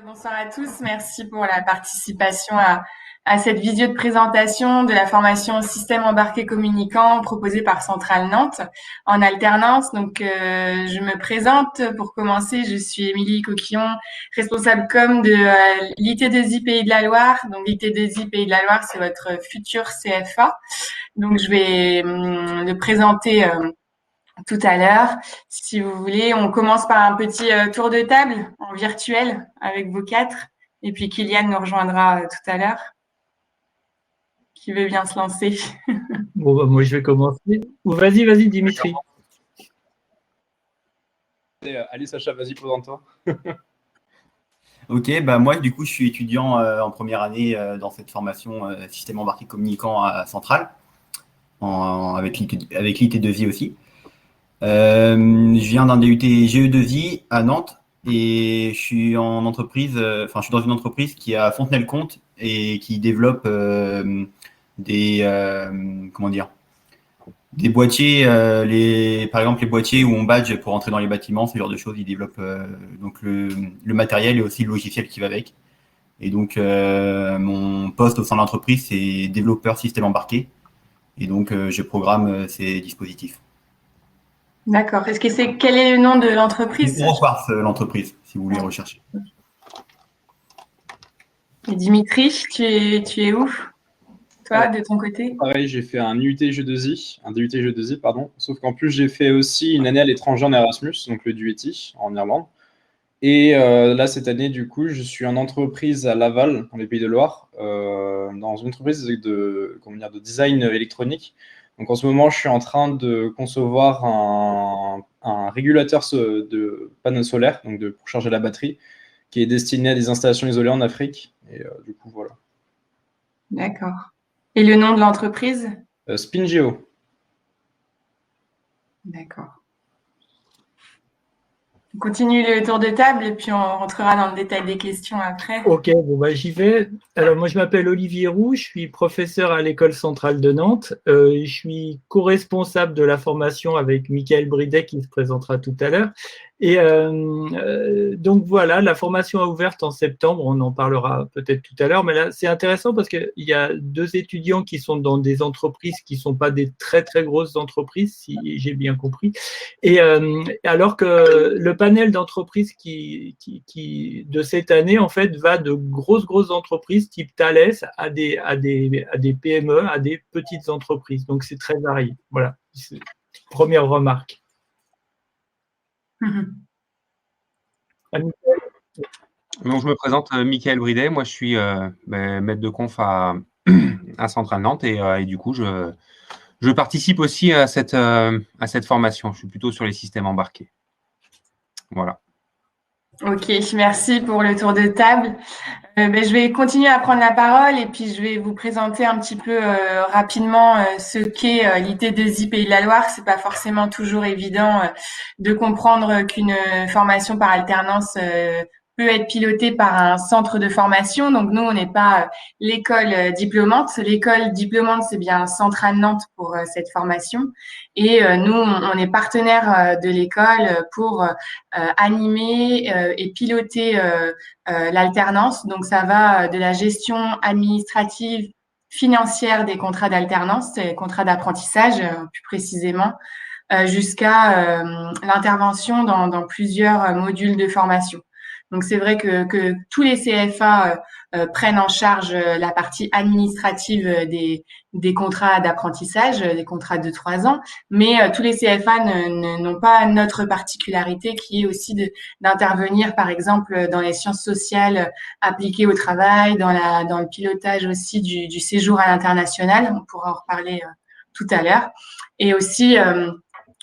Bonsoir à tous. Merci pour la participation à cette visio de présentation de la formation système embarqué communicant proposée par Centrale Nantes en alternance. Donc, je me présente. Pour commencer, je suis Émilie Coquillon, responsable com de l'IT2I Pays de la Loire. Donc, l'IT2I Pays de la Loire, c'est votre futur CFA. Donc, je vais le présenter tout à l'heure. Si vous voulez, on commence par un petit tour de table en virtuel avec vous quatre. Et puis Kylian nous rejoindra tout à l'heure. Qui veut bien se lancer? Bon, bah, moi, je vais commencer. Ou vas-y, Dimitri. Allez, Sacha, vas-y, présente-toi. Ok, bah moi du coup je suis étudiant en première année dans cette formation système embarqué communicant à Centrale, avec l'IT2I aussi. Je viens d'un DUT GE2I à Nantes et je suis en entreprise, je suis dans une entreprise qui est à Fontenay-le-Comte et qui développe des boîtiers, par exemple les boîtiers où on badge pour entrer dans les bâtiments, ce genre de choses. Ils développent donc le matériel et aussi le logiciel qui va avec. Et donc mon poste au sein de l'entreprise, c'est développeur système embarqué. Et donc je programme ces dispositifs. D'accord. Quel est le nom de l'entreprise? Europarts, l'entreprise, si vous voulez rechercher. Et Dimitri, tu es où? Toi, de ton côté? Pareil, j'ai fait un DUT G2I, pardon. Sauf qu'en plus, j'ai fait aussi une année à l'étranger en Erasmus, donc le DUETI en Irlande. Et là, cette année, du coup, je suis en entreprise à Laval, dans les Pays de Loire, dans une entreprise de design électronique. Donc en ce moment, je suis en train de concevoir un régulateur de panneaux solaires, donc pour charger la batterie, qui est destiné à des installations isolées en Afrique. Et du coup, voilà. D'accord. Et le nom de l'entreprise? Spingeo. D'accord. On continue le tour de table et puis on rentrera dans le détail des questions après. Ok, bon, bah, j'y vais. Alors, moi, je m'appelle Olivier Roux, je suis professeur à l'École centrale de Nantes. Je suis co-responsable de la formation avec Michael Bridet qui se présentera tout à l'heure. Et donc voilà, la formation a ouvert en septembre, on en parlera peut-être tout à l'heure, mais là c'est intéressant parce qu'il y a deux étudiants qui sont dans des entreprises qui ne sont pas des très très grosses entreprises, si j'ai bien compris, et alors que le panel d'entreprises de cette année en fait va de grosses entreprises type Thales à des PME, à des petites entreprises, donc c'est très varié. Voilà, première remarque. Donc, je me présente Michael Bridet. Moi, je suis maître de conf à Centrale Nantes et du coup, je participe aussi à cette formation. Je suis plutôt sur les systèmes embarqués. Voilà. Ok, merci pour le tour de table. Je vais continuer à prendre la parole et puis je vais vous présenter un petit peu rapidement ce qu'est l'IT2I Pays de la Loire. C'est pas forcément toujours évident de comprendre qu'une formation par alternance peut être pilotée par un centre de formation. Donc nous, on n'est pas l'école diplômante. L'école diplômante, c'est bien Centrale Nantes pour cette formation. Et nous, on est partenaire de l'école pour animer et piloter l'alternance. Donc, ça va de la gestion administrative, financière des contrats d'alternance, des contrats d'apprentissage plus précisément, jusqu'à l'intervention dans plusieurs modules de formation. Donc, c'est vrai que tous les CFA prennent en charge la partie administrative des contrats d'apprentissage, des contrats de 3 ans, mais tous les CFA n'ont pas notre particularité qui est aussi d'intervenir, par exemple, dans les sciences sociales appliquées au travail, dans le pilotage aussi du séjour à l'international. On pourra en reparler tout à l'heure. Et aussi,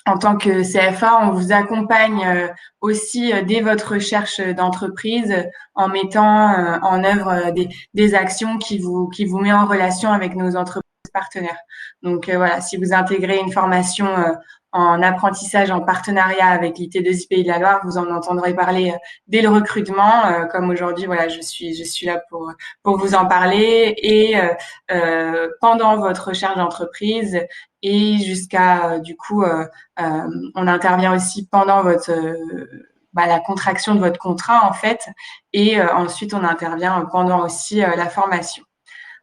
en tant que CFA, on vous accompagne aussi dès votre recherche d'entreprise en mettant en œuvre des actions qui vous met en relation avec nos entreprises partenaires. Donc voilà, si vous intégrez une formation en apprentissage en partenariat avec l'IT2I Pays de la Loire, vous en entendrez parler dès le recrutement. Comme aujourd'hui, voilà, je suis là pour vous en parler et pendant votre recherche d'entreprise et jusqu'à du coup, on intervient aussi pendant la contraction de votre contrat en fait, et ensuite on intervient pendant aussi la formation.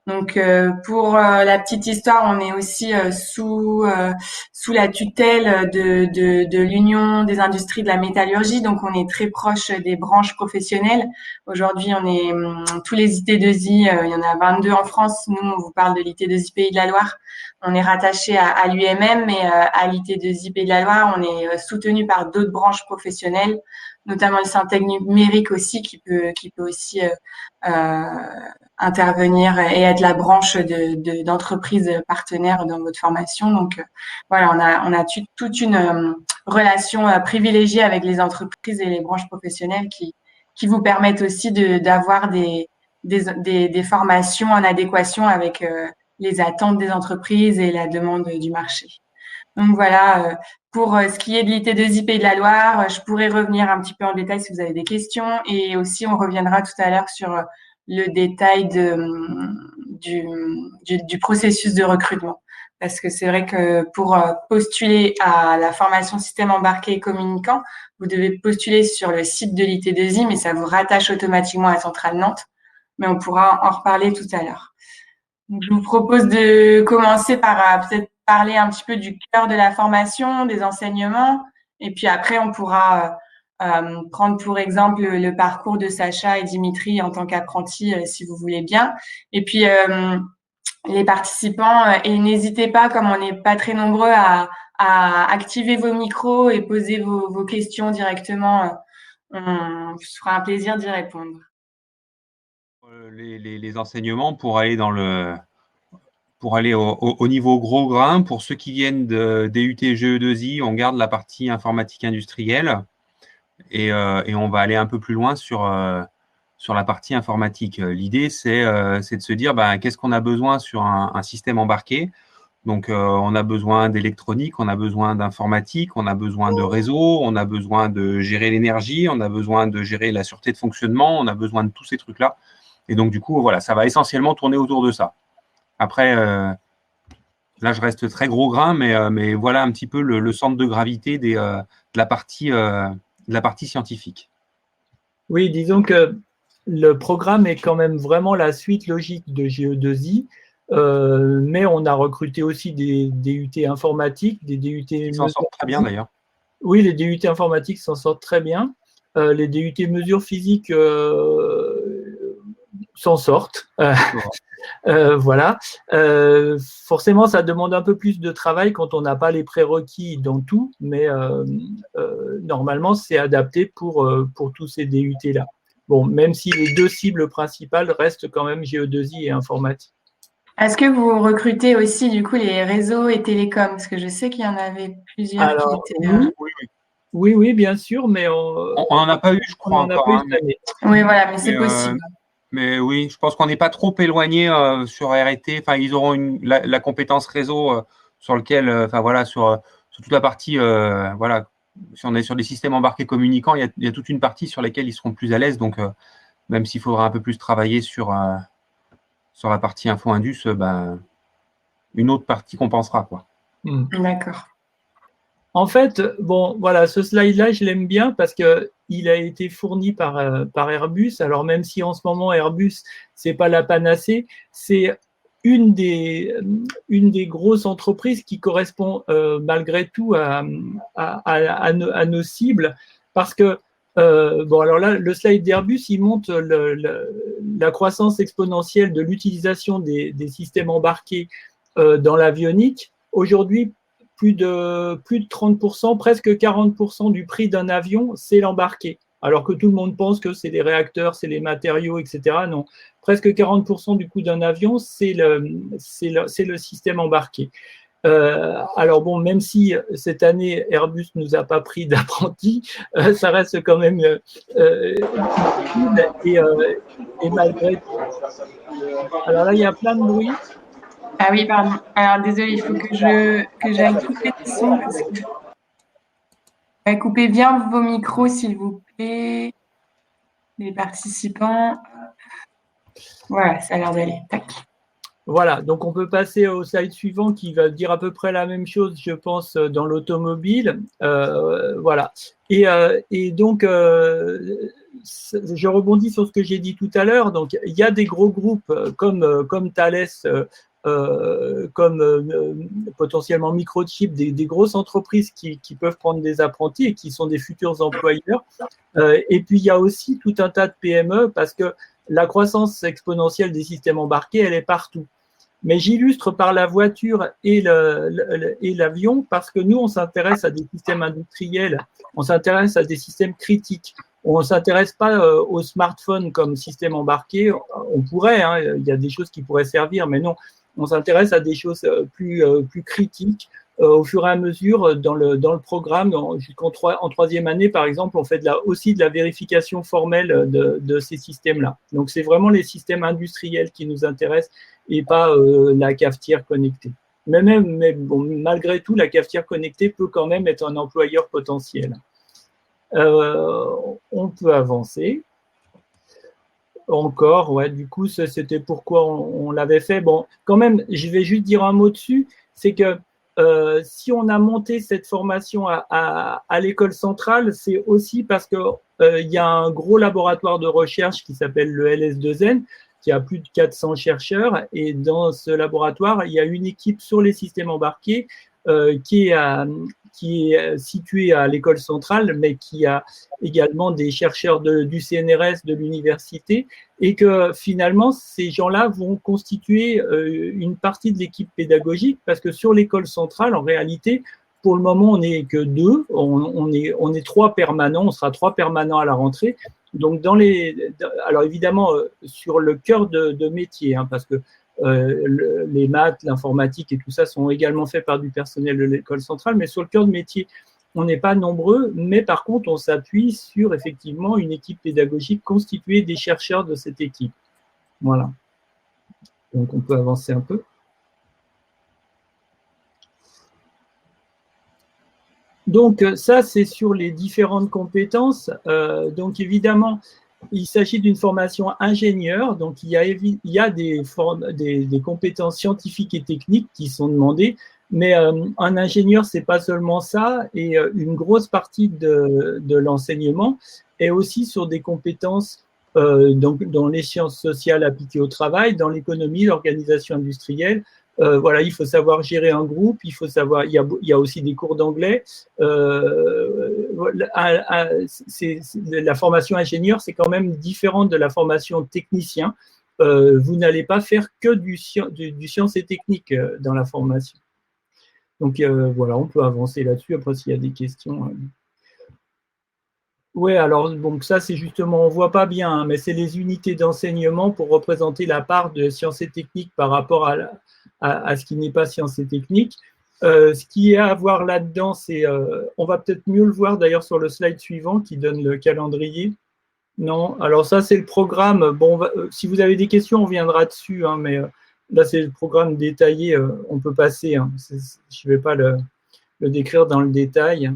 Donc pour la petite histoire, on est aussi sous la tutelle de l'Union des industries de la métallurgie, donc on est très proche des branches professionnelles. Aujourd'hui, on est tous les IT2I, il y en a 22 en France. Nous, on vous parle de l'IT2I Pays de la Loire. On est rattaché à l'UMM, mais à l'IT2I Pays de la Loire, on est soutenu par d'autres branches professionnelles, notamment le Syntec numérique aussi, qui peut aussi intervenir et être la branche d'entreprises partenaires dans votre formation. Donc voilà, on a toute une relation privilégiée avec les entreprises et les branches professionnelles qui vous permettent aussi d'avoir des formations en adéquation avec les attentes des entreprises et la demande du marché. Donc voilà, pour ce qui est de l'IT2I Pays de la Loire, je pourrais revenir un petit peu en détail si vous avez des questions, et aussi on reviendra tout à l'heure sur le détail du processus de recrutement. Parce que c'est vrai que pour postuler à la formation système embarqué et communicant, vous devez postuler sur le site de l'IT2I, mais ça vous rattache automatiquement à Centrale Nantes. Mais on pourra en reparler tout à l'heure. Donc, je vous propose de commencer par peut-être parler un petit peu du cœur de la formation, des enseignements, et puis après on pourra prendre pour exemple le parcours de Sacha et Dimitri en tant qu'apprentis, si vous voulez bien. Et puis les participants, et n'hésitez pas, comme on n'est pas très nombreux, à activer vos micros et poser vos questions directement. On se fera un plaisir d'y répondre. Les enseignements pour aller au niveau gros grain. Pour ceux qui viennent de DUT GE2I, on garde la partie informatique industrielle et on va aller un peu plus loin sur la partie informatique. L'idée, c'est de se dire qu'est-ce qu'on a besoin sur un système embarqué. Donc, on a besoin d'électronique, on a besoin d'informatique, on a besoin de réseau, on a besoin de gérer l'énergie, on a besoin de gérer la sûreté de fonctionnement, on a besoin de tous ces trucs-là. Et donc, du coup, voilà, ça va essentiellement tourner autour de ça. Après, là, je reste très gros grain, mais voilà un petit peu le centre de gravité de la partie scientifique. Oui, disons que le programme est quand même vraiment la suite logique de GE2I, mais on a recruté aussi des DUT informatiques, des DUT… Ils s'en sortent très bien d'ailleurs. Oui, les DUT informatiques s'en sortent très bien. Les DUT mesures physiques s'en sortent. Voilà. Forcément, ça demande un peu plus de travail quand on n'a pas les prérequis dans tout, mais normalement, c'est adapté pour tous ces DUT-là. Bon, même si les deux cibles principales restent quand même GE2I et informatique. Est-ce que vous recrutez aussi du coup les réseaux et télécoms? Parce que je sais qu'il y en avait plusieurs. Alors, qui étaient… oui, bien sûr, mais on n'en a pas eu, je crois, encore. Oui, voilà, mais c'est possible. Mais oui, je pense qu'on n'est pas trop éloigné sur R&T. Enfin, ils auront la compétence réseau sur lequel, sur toute la partie, si on est sur des systèmes embarqués communicants, il y a toute une partie sur laquelle ils seront plus à l'aise. Donc, même s'il faudra un peu plus travailler sur la partie info-indus, une autre partie compensera, quoi. D'accord. En fait, bon, voilà, ce slide-là, je l'aime bien parce qu'il a été fourni par Airbus. Alors, même si en ce moment, Airbus, c'est pas la panacée, c'est une des grosses entreprises qui correspond malgré tout à nos cibles. Parce que, alors là, le slide d'Airbus, il montre la croissance exponentielle de l'utilisation des systèmes embarqués dans l'avionique. Aujourd'hui, plus de 30%, presque 40% du prix d'un avion, c'est l'embarqué. Alors que tout le monde pense que c'est les réacteurs, c'est les matériaux, etc. Non, presque 40% du coût d'un avion, c'est le système embarqué. Alors bon, même si cette année, Airbus ne nous a pas pris d'apprentis, ça reste quand même et malgré tout. Alors là, il y a plein de bruit. Ah oui, pardon. Alors, désolé, il faut que j'aille couper le son. Coupez bien vos micros, s'il vous plaît, les participants. Voilà, ça a l'air d'aller. Tac. Voilà, donc on peut passer au slide suivant qui va dire à peu près la même chose, je pense, dans l'automobile. Voilà. Et donc, je rebondis sur ce que j'ai dit tout à l'heure. Donc, il y a des gros groupes comme Thales, potentiellement Microchip, des grosses entreprises qui peuvent prendre des apprentis et qui sont des futurs employeurs. Et puis, il y a aussi tout un tas de PME parce que la croissance exponentielle des systèmes embarqués, elle est partout. Mais j'illustre par la voiture et l'avion parce que nous, on s'intéresse à des systèmes industriels, on s'intéresse à des systèmes critiques. On ne s'intéresse pas aux smartphones comme système embarqué. On pourrait, hein, il y a des choses qui pourraient servir, mais non, on s'intéresse à des choses plus critiques. Au fur et à mesure, dans le programme, en troisième année, par exemple, on fait aussi de la vérification formelle de ces systèmes-là. Donc, c'est vraiment les systèmes industriels qui nous intéressent et pas la cafetière connectée. Mais bon, malgré tout, la cafetière connectée peut quand même être un employeur potentiel. On peut avancer. Encore, ouais, du coup, c'était pourquoi on l'avait fait. Bon, quand même, je vais juste dire un mot dessus, c'est que si on a monté cette formation à l'école centrale, c'est aussi parce que il y a un gros laboratoire de recherche qui s'appelle le LS2N, qui a plus de 400 chercheurs, et dans ce laboratoire, il y a une équipe sur les systèmes embarqués qui est située à l'école centrale, mais qui a également des chercheurs du CNRS, de l'université, et que finalement, ces gens-là vont constituer une partie de l'équipe pédagogique, parce que sur l'école centrale, en réalité, pour le moment, on n'est que 2, on est 3 permanents, on sera 3 permanents à la rentrée. Donc, alors évidemment, sur le cœur de métier, hein, parce que les maths, l'informatique et tout ça sont également faits par du personnel de l'école centrale, mais sur le cœur de métier, on n'est pas nombreux, mais par contre, on s'appuie sur effectivement une équipe pédagogique constituée des chercheurs de cette équipe. Voilà. Donc, on peut avancer un peu. Donc, ça, c'est sur les différentes compétences. Donc, évidemment, il s'agit d'une formation ingénieur, donc il y a des compétences scientifiques et techniques qui sont demandées, mais un ingénieur, c'est pas seulement ça, et une grosse partie de l'enseignement est aussi sur des compétences donc dans les sciences sociales appliquées au travail, dans l'économie, l'organisation industrielle. Voilà, il faut savoir gérer un groupe, il faut savoir, il y a aussi des cours d'anglais. La formation ingénieur, c'est quand même différente de la formation technicien. Vous n'allez pas faire que du science et technique dans la formation. Donc voilà, on peut avancer là-dessus. Après, s'il y a des questions. Oui, alors donc ça, c'est justement, on ne voit pas bien, hein, mais c'est les unités d'enseignement pour représenter la part de sciences et techniques par rapport à ce qui n'est pas sciences et techniques. Ce qui est à voir là-dedans, c'est, on va peut-être mieux le voir d'ailleurs sur le slide suivant qui donne le calendrier. Non, alors ça, c'est le programme. Bon, si vous avez des questions, on viendra dessus, hein, mais là, c'est le programme détaillé. On peut passer. Hein, je ne vais pas le décrire dans le détail.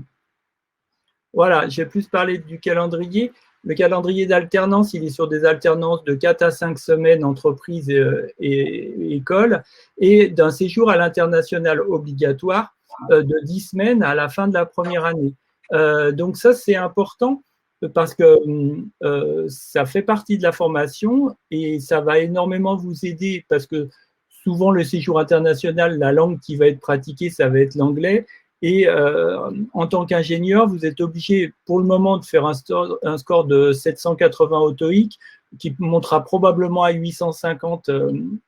Voilà, je vais plus parler du calendrier. Le calendrier d'alternance, il est sur des alternances de 4 à 5 semaines entreprise et école, et d'un séjour à l'international obligatoire de 10 semaines à la fin de la première année. Donc ça, c'est important parce que ça fait partie de la formation et ça va énormément vous aider parce que souvent, le séjour international, la langue qui va être pratiquée, ça va être l'anglais. Et en tant qu'ingénieur, vous êtes obligé pour le moment de faire un score de 780 au TOEIC qui montera probablement à 850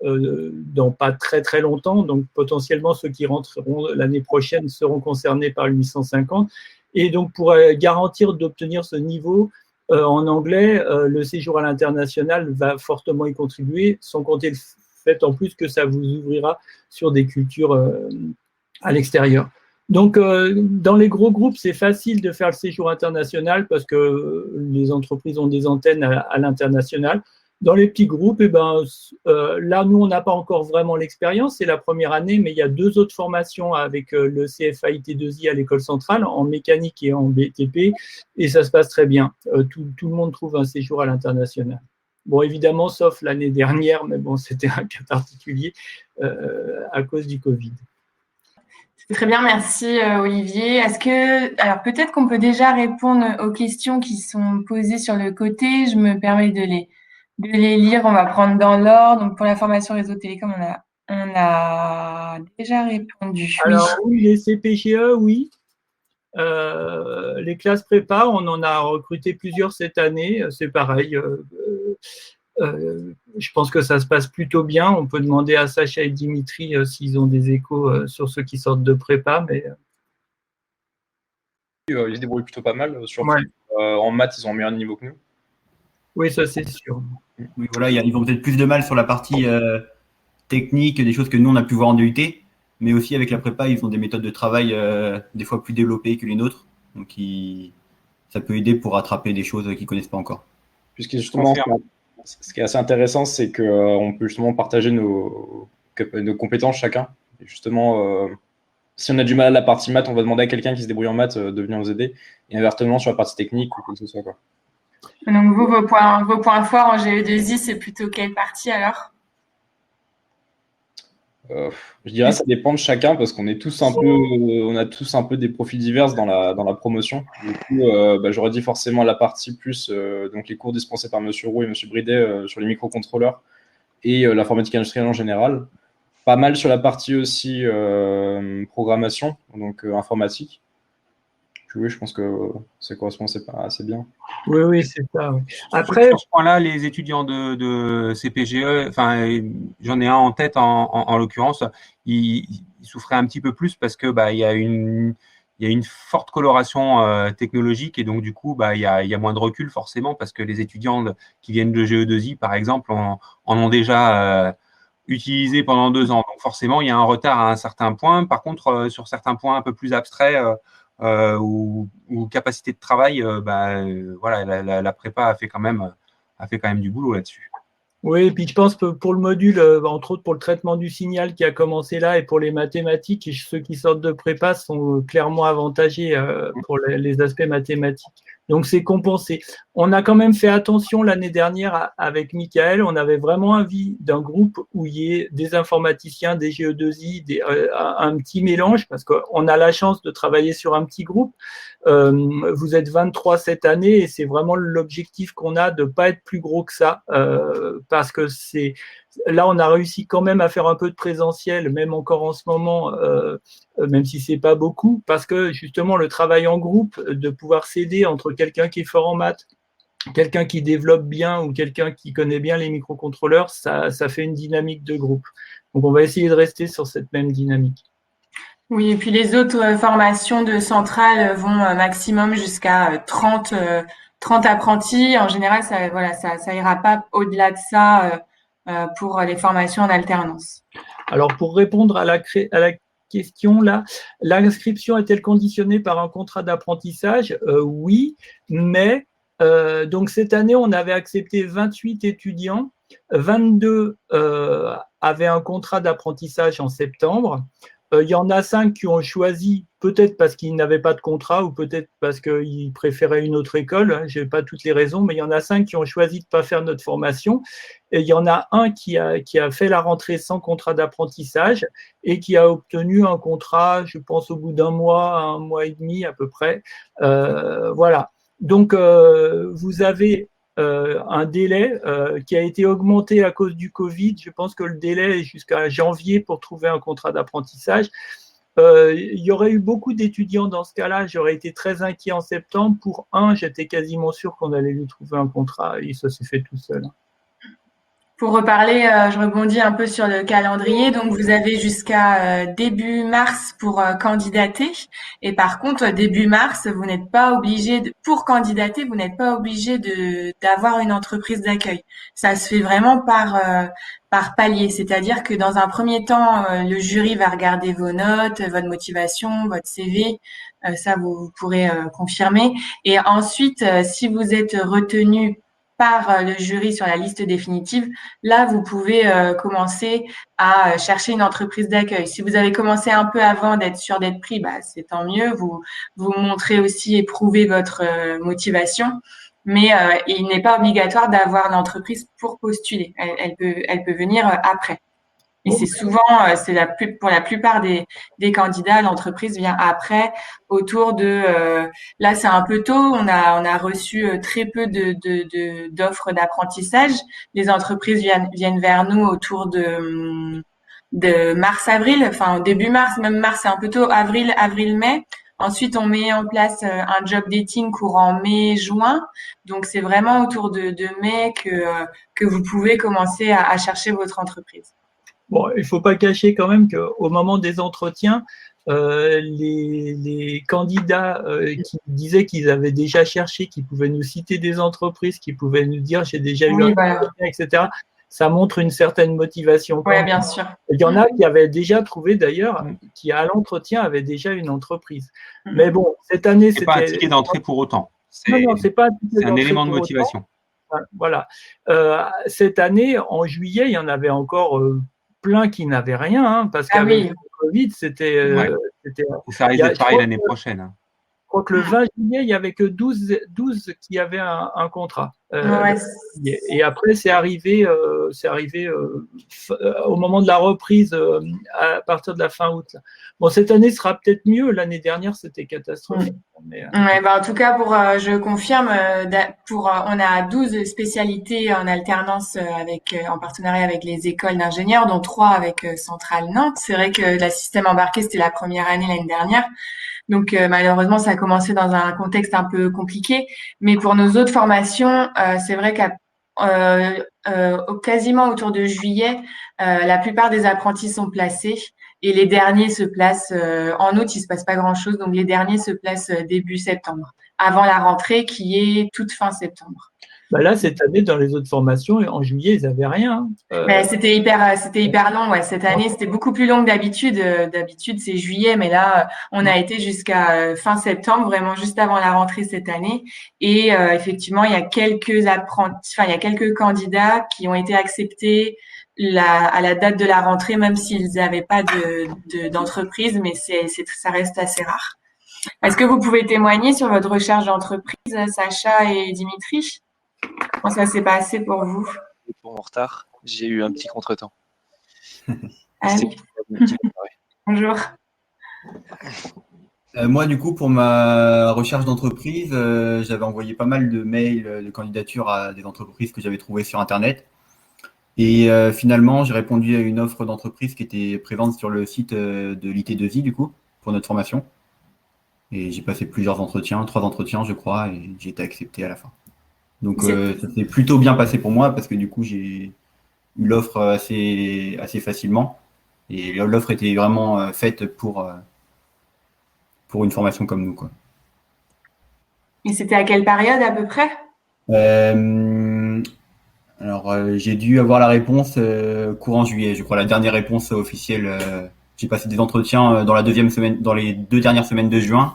dans pas très très longtemps. Donc potentiellement ceux qui rentreront l'année prochaine seront concernés par le 850. Et donc pour garantir d'obtenir ce niveau en anglais, le séjour à l'international va fortement y contribuer, sans compter le fait en plus que ça vous ouvrira sur des cultures à l'extérieur. Donc, dans les gros groupes, c'est facile de faire le séjour international parce que les entreprises ont des antennes à l'international. Dans les petits groupes, eh ben, là, nous, on n'a pas encore vraiment l'expérience. C'est la première année, mais il y a 2 autres formations avec le CFA-IT2I à l'école centrale, en mécanique et en BTP, et ça se passe très bien. Tout le monde trouve un séjour à l'international. Bon, évidemment, sauf l'année dernière, mais bon, c'était un cas particulier à cause du Covid. Très bien, merci Olivier. Alors peut-être qu'on peut déjà répondre aux questions qui sont posées sur le côté. Je me permets de les lire. On va prendre dans l'ordre. Donc pour la formation réseau télécom, on a déjà répondu. Alors oui, les CPGE, oui. Les classes prépa, on en a recruté plusieurs cette année. C'est pareil. Je pense que ça se passe plutôt bien. On peut demander à Sacha et Dimitri s'ils ont des échos sur ceux qui sortent de prépa. Mais ils se débrouillent plutôt pas mal. Ouais. En maths, ils ont un meilleur niveau que nous. Oui, ça c'est sûr. Oui, voilà, ils ont peut-être plus de mal sur la partie technique, des choses que nous on a pu voir en DUT, mais aussi avec la prépa, ils ont des méthodes de travail des fois plus développées que les nôtres. Donc ça peut aider pour rattraper des choses qu'ils ne connaissent pas encore. Puisque justement, ce qui est assez intéressant, c'est qu'on peut justement partager nos compétences chacun. Et justement, si on a du mal à la partie maths, on va demander à quelqu'un qui se débrouille en maths de venir nous aider. Et inversement, sur la partie technique ou quoi que ce soit, quoi. Donc vous, vos points forts en GE2I, c'est plutôt quelle partie alors? Je dirais ça dépend de chacun parce qu'on est tous on a tous un peu des profils divers dans la promotion. Du coup, j'aurais dit forcément la partie plus donc les cours dispensés par Monsieur Roux et Monsieur Bridet sur les microcontrôleurs et l'informatique industrielle en général. Pas mal sur la partie aussi programmation, donc informatique. Oui, je pense que ça correspond assez bien. Oui, c'est ça. Oui. Après, sur ce point-là, les étudiants de CPGE, enfin, j'en ai un en tête en l'occurrence, ils souffraient un petit peu plus parce que il y a une forte coloration technologique et donc du coup, il y a moins de recul forcément parce que les étudiants qui viennent de GE2I, par exemple, en ont déjà utilisé pendant 2 ans. Donc forcément, il y a un retard à un certain point. Par contre, sur certains points un peu plus abstraits, ou capacité de travail, voilà, la prépa a fait quand même du boulot là-dessus. Oui, et puis je pense que pour le module, entre autres pour le traitement du signal qui a commencé là et pour les mathématiques, ceux qui sortent de prépa sont clairement avantagés pour les aspects mathématiques. Donc c'est compensé. On a quand même fait attention l'année dernière avec Michael, on avait vraiment envie d'un groupe où il y ait des informaticiens, des GE2I, un petit mélange parce qu'on a la chance de travailler sur un petit groupe. Vous êtes 23 cette année et c'est vraiment l'objectif qu'on a de ne pas être plus gros que ça parce que là on a réussi quand même à faire un peu de présentiel, même encore en ce moment, même si c'est pas beaucoup, parce que justement le travail en groupe, de pouvoir s'aider entre quelqu'un qui est fort en maths, quelqu'un qui développe bien ou quelqu'un qui connaît bien les microcontrôleurs, ça fait une dynamique de groupe. Donc on va essayer de rester sur cette même dynamique. Oui, et puis les autres formations de centrale vont maximum jusqu'à 30 apprentis. En général, ça ira pas au-delà de ça pour les formations en alternance. Alors, pour répondre à la question là, l'inscription est-elle conditionnée par un contrat d'apprentissage? Oui, mais donc cette année, on avait accepté 28 étudiants, 22 avaient un contrat d'apprentissage en septembre. Il y en a 5 qui ont choisi, peut-être parce qu'ils n'avaient pas de contrat ou peut-être parce qu'ils préféraient une autre école, je n'ai pas toutes les raisons, mais il y en a 5 qui ont choisi de ne pas faire notre formation. Et il y en a un qui a fait la rentrée sans contrat d'apprentissage et qui a obtenu un contrat, je pense, au bout d'un mois et demi à peu près. Voilà. Donc, vous avez un délai qui a été augmenté à cause du Covid. Je pense que le délai est jusqu'à janvier pour trouver un contrat d'apprentissage. Il y aurait eu beaucoup d'étudiants dans ce cas-là. J'aurais été très inquiet en septembre. Pour un, j'étais quasiment sûr qu'on allait lui trouver un contrat et ça s'est fait tout seul. Pour reparler, je rebondis un peu sur le calendrier. Donc, vous avez jusqu'à début mars pour candidater. Et par contre, début mars, vous n'êtes pas obligé pour candidater, vous n'êtes pas obligé d'avoir une entreprise d'accueil. Ça se fait vraiment par palier. C'est-à-dire que dans un premier temps, le jury va regarder vos notes, votre motivation, votre CV. Ça, vous pourrez confirmer. Et ensuite, si vous êtes retenu par le jury sur la liste définitive, là, vous pouvez commencer à chercher une entreprise d'accueil. Si vous avez commencé un peu avant d'être sûr d'être pris, c'est tant mieux. Vous montrez aussi et prouvez votre motivation. mais il n'est pas obligatoire d'avoir l'entreprise pour postuler. Elle peut venir après. Et c'est souvent, pour la plupart des candidats, l'entreprise vient après, autour de, là c'est un peu tôt, on a reçu très peu d'offres d'apprentissage. Les entreprises viennent vers nous autour de mars-avril, enfin début mars, même mars c'est un peu tôt, avril-mai. Ensuite, on met en place un job dating courant mai-juin. Donc, c'est vraiment autour de mai que vous pouvez commencer à chercher votre entreprise. Bon, il ne faut pas cacher quand même qu'au moment des entretiens, les candidats qui disaient qu'ils avaient déjà cherché, qui pouvaient nous citer des entreprises, qui pouvaient nous dire j'ai déjà eu un entretien, etc., ça montre une certaine motivation. Oui, bien sûr. Il y en a qui avaient déjà trouvé d'ailleurs, qui à l'entrretien avaient déjà une entreprise. Mais bon, cette année, c'était pas un ticket d'entrée pour autant. Non, c'est pas un ticket d'entrée. C'est un élément de motivation. Voilà. Cette année, en juillet, il y en avait encore plein qui n'avaient rien, hein, parce qu'avec le Covid, c'était. Ça risque d'être pareil l'année prochaine. Je crois que le 20 juillet, il n'y avait que 12 qui avaient un contrat. Et après, c'est arrivé au moment de la reprise à partir de la fin août. Là. Bon, cette année sera peut-être mieux. L'année dernière, c'était catastrophique. En tout cas, je confirme, on a 12 spécialités en alternance en partenariat avec les écoles d'ingénieurs, dont 3 avec Centrale Nantes. C'est vrai que le système embarqué, c'était la première année l'année dernière. Donc malheureusement, ça a commencé dans un contexte un peu compliqué. Mais pour nos autres formations, c'est vrai qu'à quasiment autour de juillet, la plupart des apprentis sont placés et les derniers se placent en août. Il se passe pas grand-chose, donc les derniers se placent début septembre, avant la rentrée qui est toute fin septembre. Bah là, cette année, dans les autres formations, en juillet, ils n'avaient rien. C'était hyper long. Ouais. Cette année, c'était beaucoup plus long que d'habitude. D'habitude, c'est juillet, mais là, on a été jusqu'à fin septembre, vraiment juste avant la rentrée cette année. Et effectivement, il y a quelques candidats qui ont été acceptés à la date de la rentrée, même s'ils n'avaient pas d'entreprise, mais ça reste assez rare. Est-ce que vous pouvez témoigner sur votre recherche d'entreprise, Sacha et Dimitri? Comment ça s'est passé pour vous? Pour mon retard, j'ai eu un petit contretemps. Bonjour. Moi, du coup, pour ma recherche d'entreprise, j'avais envoyé pas mal de mails de candidature à des entreprises que j'avais trouvées sur Internet. Et finalement, j'ai répondu à une offre d'entreprise qui était présente sur le site de l'IT2I, du coup, pour notre formation. Et j'ai passé plusieurs entretiens, 3 entretiens, je crois, et j'ai été accepté à la fin. Donc, ça s'est plutôt bien passé pour moi parce que du coup, j'ai eu l'offre assez facilement. Et l'offre était vraiment faite pour une formation comme nous, quoi. Et c'était à quelle période à peu près? Alors, j'ai dû avoir la réponse courant juillet. Je crois la dernière réponse officielle. J'ai passé des entretiens dans les 2 dernières semaines de juin.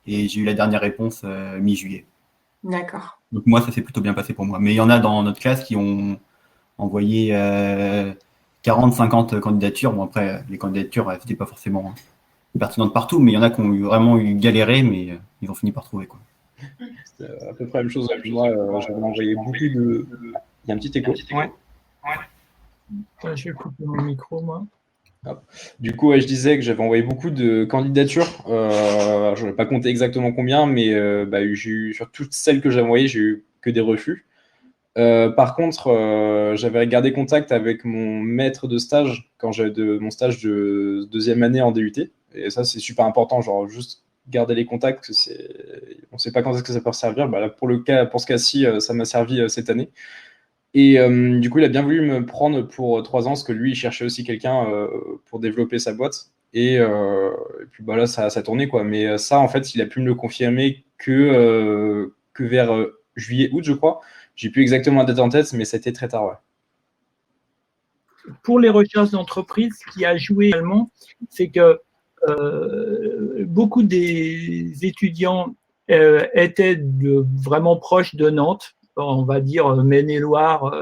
Et j'ai eu la dernière réponse mi-juillet. D'accord. Donc moi, ça s'est plutôt bien passé pour moi. Mais il y en a dans notre classe qui ont envoyé 40-50 candidatures. Bon, après, les candidatures, c'était pas forcément pertinentes partout, mais il y en a qui ont vraiment galéré, mais ils ont fini par trouver, quoi. C'était à peu près la même chose. Moi, j'avais envoyé beaucoup de... Il y a un petit écho. Ouais. Je vais couper mon micro, moi. Du coup, je disais que j'avais envoyé beaucoup de candidatures. Je n'ai pas compté exactement combien, mais j'ai eu, sur toutes celles que j'ai envoyées, j'ai eu que des refus. Par contre, j'avais gardé contact avec mon maître de stage quand j'avais mon stage de 2e année en DUT. Et ça, c'est super important, genre juste garder les contacts. On ne sait pas quand est-ce que ça peut servir. Là, pour ce cas-ci, ça m'a servi cette année. Et du coup, il a bien voulu me prendre pour 3 ans, parce que lui, il cherchait aussi quelqu'un pour développer sa boîte. Et puis là, ça a tourné, quoi. Mais ça, en fait, il a pu me le confirmer que vers juillet-août, je crois. J'ai plus exactement la date en tête, mais c'était très tard, ouais. Pour les recherches d'entreprise, ce qui a joué également, c'est que beaucoup des étudiants étaient vraiment proches de Nantes. On va dire Maine-et-Loire,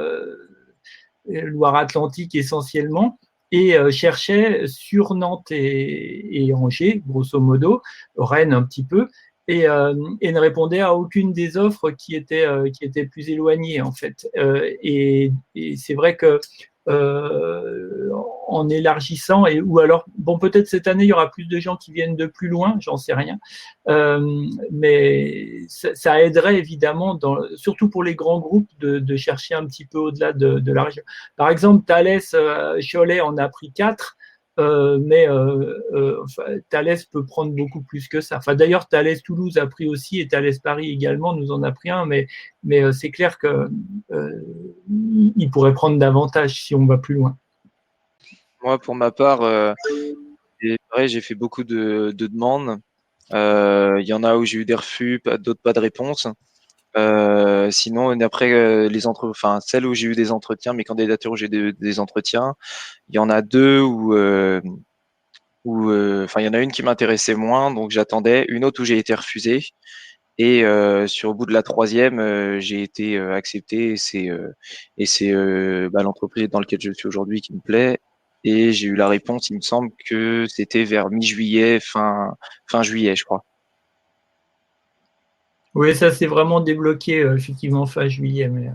Loire-Atlantique essentiellement, et cherchaient sur Nantes et Angers, grosso modo, Rennes un petit peu, et ne répondait à aucune des offres qui étaient plus éloignées en fait. Et c'est vrai que en élargissant, ou alors, bon, peut-être cette année, il y aura plus de gens qui viennent de plus loin, j'en sais rien, mais ça aiderait évidemment, surtout pour les grands groupes, de chercher un petit peu au-delà de la région. Par exemple, Thales Cholet en a pris 4, mais Thales peut prendre beaucoup plus que ça. Enfin, d'ailleurs, Thales Toulouse a pris aussi, et Thales Paris également nous en a pris un, mais c'est clair qu'il pourrait prendre davantage si on va plus loin. Moi, pour ma part, c'est pareil, j'ai fait beaucoup de demandes. Il y en a où j'ai eu des refus, d'autres pas de réponse. Sinon, après, celles où j'ai eu des entretiens, mes candidatures où j'ai des entretiens, il y en a 2 où il y en a une qui m'intéressait moins, donc j'attendais, une autre où j'ai été refusé, et au bout de la 3e, j'ai été accepté, et c'est l'entreprise dans laquelle je suis aujourd'hui qui me plaît, et j'ai eu la réponse, il me semble que c'était vers mi-juillet, fin juillet, je crois. Oui, ça s'est vraiment débloqué effectivement fin juillet, mais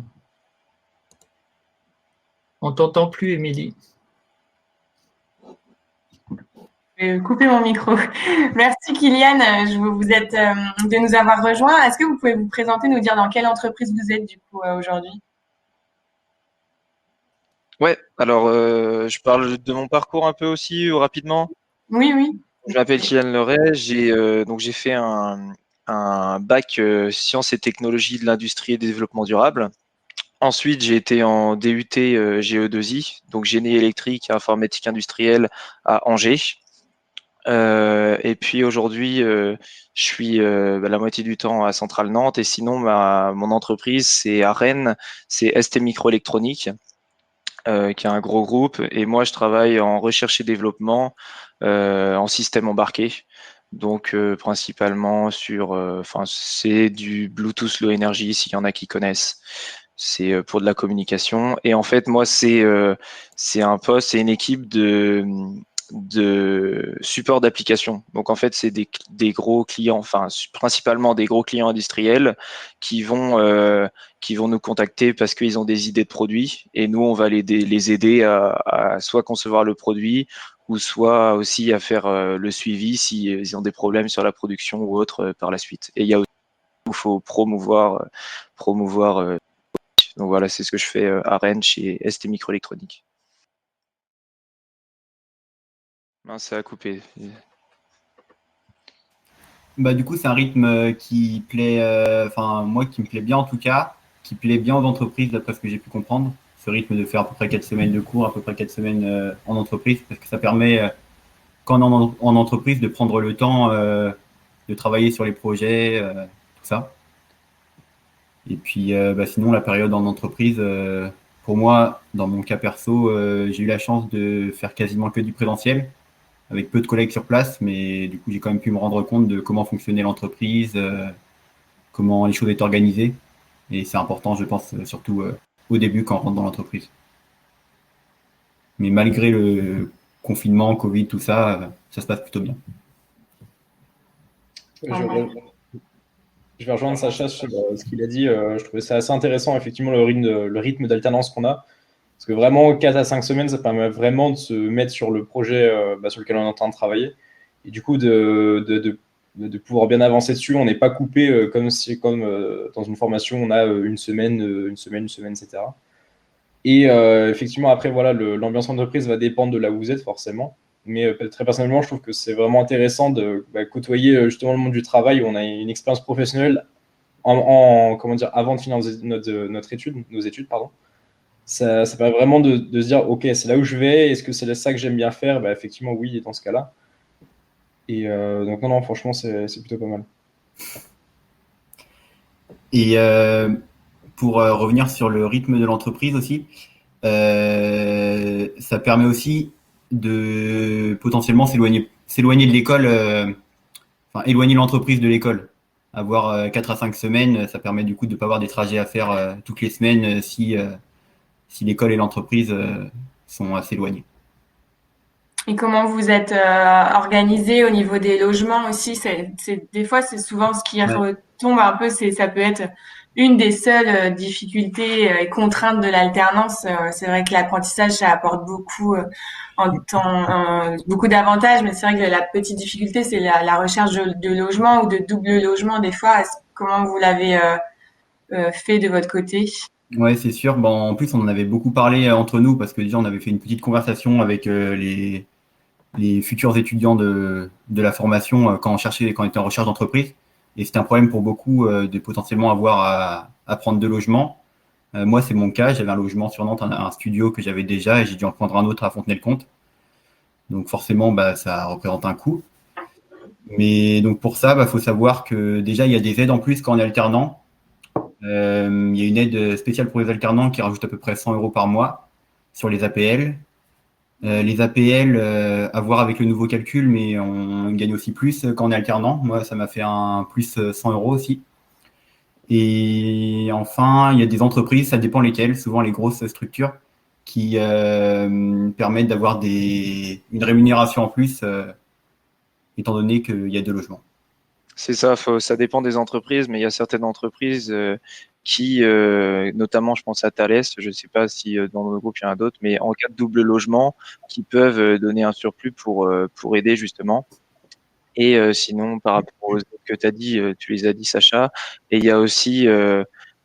on t'entend plus, Émilie. Je vais couper mon micro. Merci Kylian, de nous avoir rejoints. Est-ce que vous pouvez vous présenter, nous dire dans quelle entreprise vous êtes du coup aujourd'hui? Ouais, alors je parle de mon parcours un peu aussi rapidement. Oui, oui. Je m'appelle Kylian Leray, j'ai fait un bac sciences et technologies de l'industrie et du développement durable. Ensuite, j'ai été en DUT GE2I, donc génie électrique et informatique industrielle à Angers. Et puis aujourd'hui, je suis la moitié du temps à Centrale Nantes, et sinon mon entreprise c'est à Rennes, c'est ST Microélectronique, qui est un gros groupe, et moi je travaille en recherche et développement en système embarqué. Donc principalement c'est du Bluetooth Low Energy, s'il y en a qui connaissent. C'est pour de la communication. Et en fait, moi, c'est une équipe de support d'application. Donc en fait, c'est des gros clients, principalement des gros clients industriels qui vont nous contacter parce qu'ils ont des idées de produits, et nous on va les aider à soit concevoir le produit, ou soit aussi à faire le suivi s'ils ont des problèmes sur la production ou autre par la suite. Et il y a aussi où il faut promouvoir. Donc voilà, c'est ce que je fais à Rennes chez ST Microélectronique. Ça a coupé. Du coup, c'est un rythme qui plaît, moi, qui me plaît bien en tout cas, qui plaît bien aux entreprises, d'après ce que j'ai pu comprendre. Ce rythme de faire à peu près 4 semaines de cours, à peu près 4 semaines en entreprise, parce que ça permet, quand on est en entreprise, de prendre le temps de travailler sur les projets, tout ça. Et puis, sinon, la période en entreprise, pour moi, dans mon cas perso, j'ai eu la chance de faire quasiment que du présentiel, avec peu de collègues sur place, mais du coup, j'ai quand même pu me rendre compte de comment fonctionnait l'entreprise, comment les choses étaient organisées. Et c'est important, je pense, surtout au début quand on rentre dans l'entreprise. Mais malgré le confinement, Covid, tout ça, ça se passe plutôt bien. Je vais rejoindre Sacha sur ce qu'il a dit. Je trouvais ça assez intéressant, effectivement, le rythme d'alternance qu'on a. Parce que vraiment, 4 à 5 semaines, ça permet vraiment de se mettre sur le projet sur lequel on est en train de travailler. Et du coup, de pouvoir bien avancer dessus. On n'est pas coupé comme dans une formation, on a une semaine, etc. Et effectivement, après, voilà, l'ambiance entreprise va dépendre de là où vous êtes, forcément. Mais très personnellement, je trouve que c'est vraiment intéressant de côtoyer justement le monde du travail, où on a une expérience professionnelle avant de finir nos études, pardon. Ça permet vraiment de se dire, ok, c'est là où je vais, est-ce que c'est ça que j'aime bien faire? Effectivement, oui, dans ce cas-là. Et donc, non, franchement, c'est plutôt pas mal. Et pour revenir sur le rythme de l'entreprise aussi, ça permet aussi de potentiellement s'éloigner de l'école, éloigner l'entreprise de l'école. Avoir 4 à 5 semaines, ça permet du coup de ne pas avoir des trajets à faire toutes les semaines si l'école et l'entreprise sont assez éloignés. Et comment vous êtes organisé au niveau des logements aussi? Des fois, c'est souvent ce qui retombe un peu. Ça peut être une des seules difficultés et contraintes de l'alternance. C'est vrai que l'apprentissage, ça apporte beaucoup beaucoup d'avantages, mais c'est vrai que la petite difficulté, c'est la recherche de logement ou de double logement des fois. Comment vous l'avez fait de votre côté? Ouais, c'est sûr. Bon, en plus, on en avait beaucoup parlé entre nous parce que déjà, on avait fait une petite conversation avec les futurs étudiants de la formation quand on était en recherche d'entreprise. Et c'était un problème pour beaucoup de potentiellement avoir à prendre deux logements. Moi, c'est mon cas. J'avais un logement sur Nantes, un studio que j'avais déjà et j'ai dû en prendre un autre à Fontenay-le-Comte. Donc forcément, ça représente un coût. Mais donc pour ça, faut savoir que déjà, il y a des aides en plus quand on est alternant. Il y a une aide spéciale pour les alternants qui rajoute à peu près 100 € par mois sur les APL. Les APL, à voir avec le nouveau calcul, mais on gagne aussi plus quand on est alternant. Moi, ça m'a fait un plus 100 € aussi. Et enfin, il y a des entreprises, ça dépend lesquelles, souvent les grosses structures, qui permettent d'avoir une rémunération en plus, étant donné qu'il y a deux logements. C'est ça, ça dépend des entreprises, mais il y a certaines entreprises qui, notamment, je pense à Thales, je ne sais pas si dans le groupe il y en a d'autres, mais en cas de double logement, qui peuvent donner un surplus pour aider justement. Et sinon, par rapport aux aides que tu as dit, tu les as dit, Sacha, et il y a aussi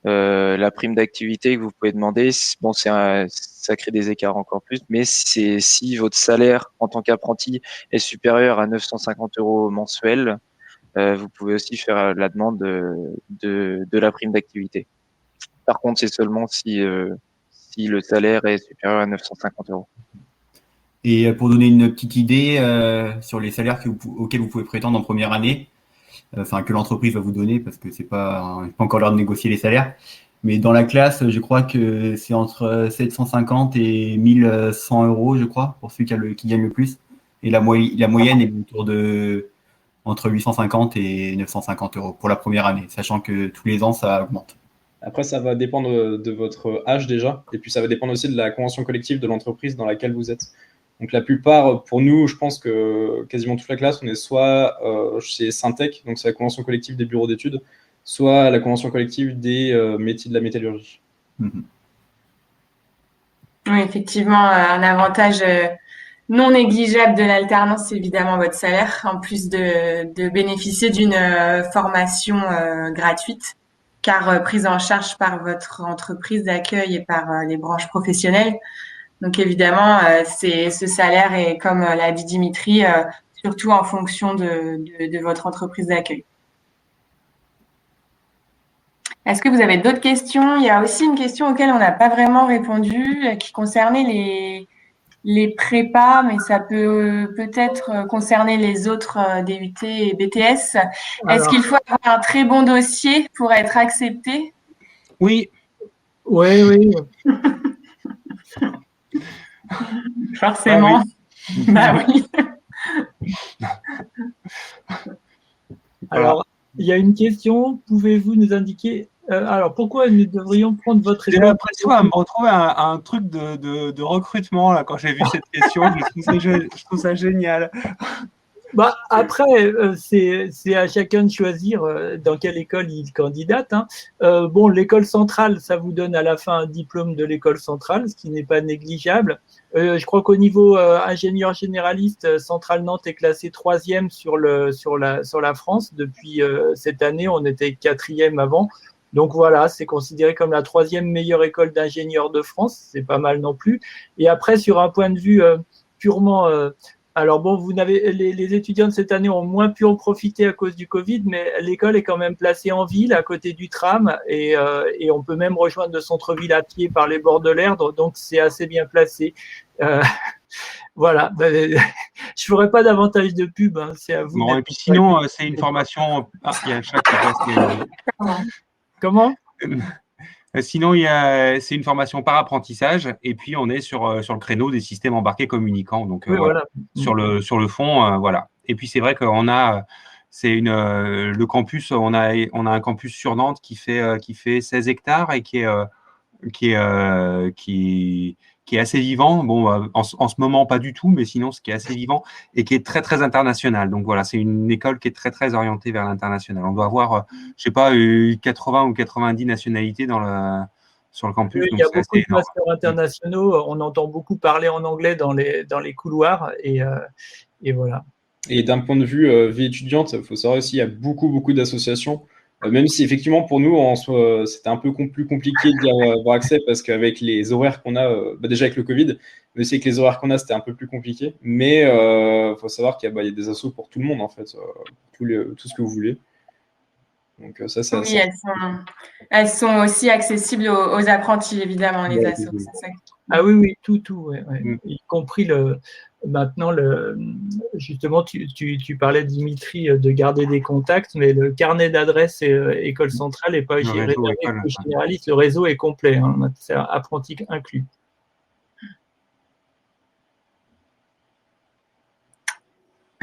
la prime d'activité que vous pouvez demander. Bon, ça crée des écarts encore plus, mais c'est si votre salaire en tant qu'apprenti est supérieur à 950 € mensuels, vous pouvez aussi faire la demande de la prime d'activité. Par contre, c'est seulement si le salaire est supérieur à 950 €. Et pour donner une petite idée sur les salaires auxquels vous pouvez prétendre en première année, que l'entreprise va vous donner, parce que c'est pas encore l'heure de négocier les salaires. Mais dans la classe, je crois que c'est entre 750 et 1100 €, je crois, pour ceux qui gagnent le plus. Et la moyenne est autour de entre 850 et 950 € pour la première année, sachant que tous les ans, ça augmente. Après, ça va dépendre de votre âge déjà, et puis ça va dépendre aussi de la convention collective de l'entreprise dans laquelle vous êtes. Donc la plupart, pour nous, je pense que quasiment toute la classe, on est soit chez Syntec, donc c'est la convention collective des bureaux d'études, soit la convention collective des métiers de la métallurgie. Mhm. Oui, effectivement, un avantage non négligeable de l'alternance, c'est évidemment votre salaire, en plus de bénéficier d'une formation gratuite, car prise en charge par votre entreprise d'accueil et par les branches professionnelles. Donc évidemment, ce salaire est, comme l'a dit Dimitri, surtout en fonction de votre entreprise d'accueil. Est-ce que vous avez d'autres questions? Il y a aussi une question auquel on n'a pas vraiment répondu, qui concernait les prépas, mais ça peut peut-être concerner les autres DUT et BTS. Est-ce qu'il faut avoir un très bon dossier pour être accepté? Oui. Oui. Forcément. Bah oui. Alors, il y a une question. Pouvez-vous nous indiquer alors pourquoi nous devrions prendre votre école? J'ai l'impression à me retrouver un truc de recrutement là quand j'ai vu cette question. Je trouve ça génial. Après, c'est à chacun de choisir dans quelle école il candidate. Hein. L'école centrale, ça vous donne à la fin un diplôme de l'école centrale, ce qui n'est pas négligeable. Je crois qu'au niveau ingénieur généraliste, Centrale Nantes est classé 3e sur la France. Depuis cette année, on était 4e avant. Donc voilà, c'est considéré comme la 3e meilleure école d'ingénieurs de France. C'est pas mal non plus. Et après, sur un point de vue purement alors les étudiants de cette année ont moins pu en profiter à cause du Covid, mais l'école est quand même placée en ville, à côté du tram, et on peut même rejoindre le centre-ville à pied par les bords de l'Erdre, donc c'est assez bien placé. Voilà, je ferai pas davantage de pub, hein, c'est à vous. Bon, et puis sinon, c'est une formation. Ah, il y a un chat qui passe. Comment? Sinon, c'est une formation par apprentissage, et puis on est sur le créneau des systèmes embarqués communicants. Donc voilà. Sur le fond, voilà. Et puis c'est vrai qu'on a, le campus, on a un campus sur Nantes qui fait 16 hectares et qui est qui est assez vivant. Bon, en ce moment, pas du tout, mais sinon, ce qui est assez vivant et qui est très, très international. Donc voilà, c'est une école qui est très, très orientée vers l'international. On doit avoir, je sais pas, 80 ou 90 nationalités sur le campus. Oui, il Donc y a c'est beaucoup assez de énorme. masters internationaux. On entend beaucoup parler en anglais dans les couloirs et voilà. Et d'un point de vue vie étudiante, il faut savoir aussi, il y a beaucoup d'associations. Même si effectivement pour nous, c'était un peu plus compliqué d'y avoir accès parce qu'avec les horaires qu'on a, déjà avec le Covid, mais aussi avec les horaires qu'on a, c'était un peu plus compliqué. Mais il faut savoir qu'il y a des assos pour tout le monde en fait, tout ce que vous voulez. Donc ça, c'est Oui, elles sont aussi accessibles aux apprentis, évidemment, les assos. C'est ça. Ah oui, tout, ouais. Mm. Y compris maintenant, justement, tu parlais, Dimitri, de garder des contacts, mais le carnet d'adresses école centrale n'est pas Le réservé réseau école, aux généralistes. Le réseau est complet, hein, c'est apprenti inclus.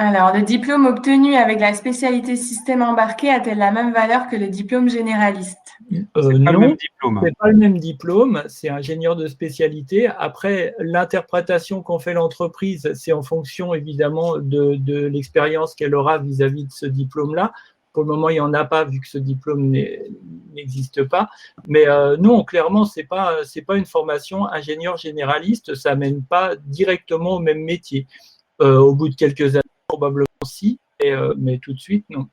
Alors, le diplôme obtenu avec la spécialité système embarqué a-t-elle la même valeur que le diplôme généraliste? C'est pas le Non, même diplôme. c'est pas le même diplôme, c'est ingénieur de spécialité. Après, l'interprétation qu'en fait l'entreprise, c'est en fonction évidemment de l'expérience qu'elle aura vis-à-vis de ce diplôme-là. Pour le moment, il n'y en a pas vu que ce diplôme n'existe pas. Mais non, clairement, c'est pas une formation ingénieur généraliste, ça mène pas directement au même métier. Au bout de quelques années, probablement si, mais tout de suite, non.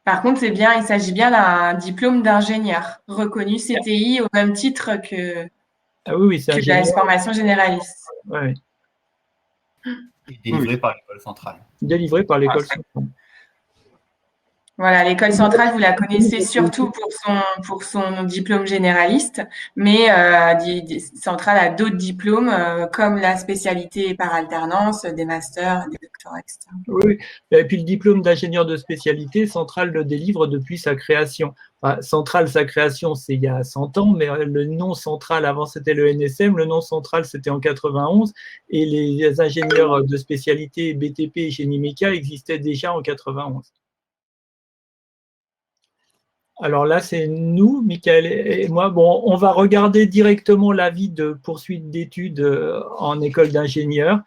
Par contre, il s'agit bien d'un diplôme d'ingénieur reconnu CTI au même titre que C'est la formation généraliste. Ouais. Et délivré par l'école centrale. Délivré par l'école centrale. Voilà, l'école centrale, vous la connaissez surtout pour son diplôme généraliste, mais centrale a d'autres diplômes comme la spécialité par alternance, des masters, des doctorats, etc. Oui, et puis le diplôme d'ingénieur de spécialité, Centrale le délivre depuis sa création. Enfin, Centrale, sa création, c'est il y a 100 ans, mais le nom Centrale, avant c'était le NSM, le nom Centrale c'était en 91, et les ingénieurs de spécialité BTP et génie méca existaient déjà en 91. Alors là, c'est nous, Michael et moi. Bon, on va regarder directement l'avis de poursuite d'études en école d'ingénieur.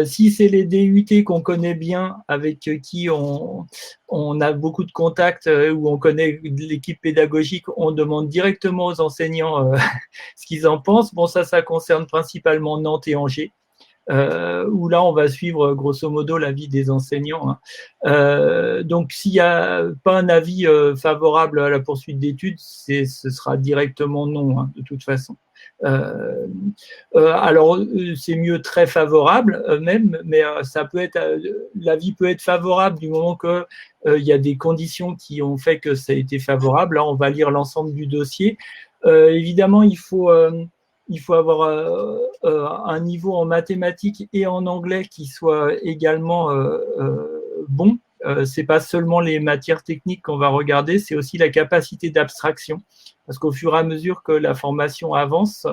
Si c'est les DUT qu'on connaît bien, avec qui on a beaucoup de contacts, où on connaît l'équipe pédagogique, on demande directement aux enseignants ce qu'ils en pensent. Bon, ça concerne principalement Nantes et Angers. Où là, on va suivre grosso modo l'avis des enseignants. Donc, s'il n'y a pas un avis favorable à la poursuite d'études, ce sera directement non, de toute façon. Alors, c'est mieux très favorable même, mais l'avis peut être favorable du moment que il y a des conditions qui ont fait que ça a été favorable. Là, on va lire l'ensemble du dossier. Évidemment, il faut avoir un niveau en mathématiques et en anglais qui soit également bon. C'est pas seulement les matières techniques qu'on va regarder, c'est aussi la capacité d'abstraction. Parce qu'au fur et à mesure que la formation avance,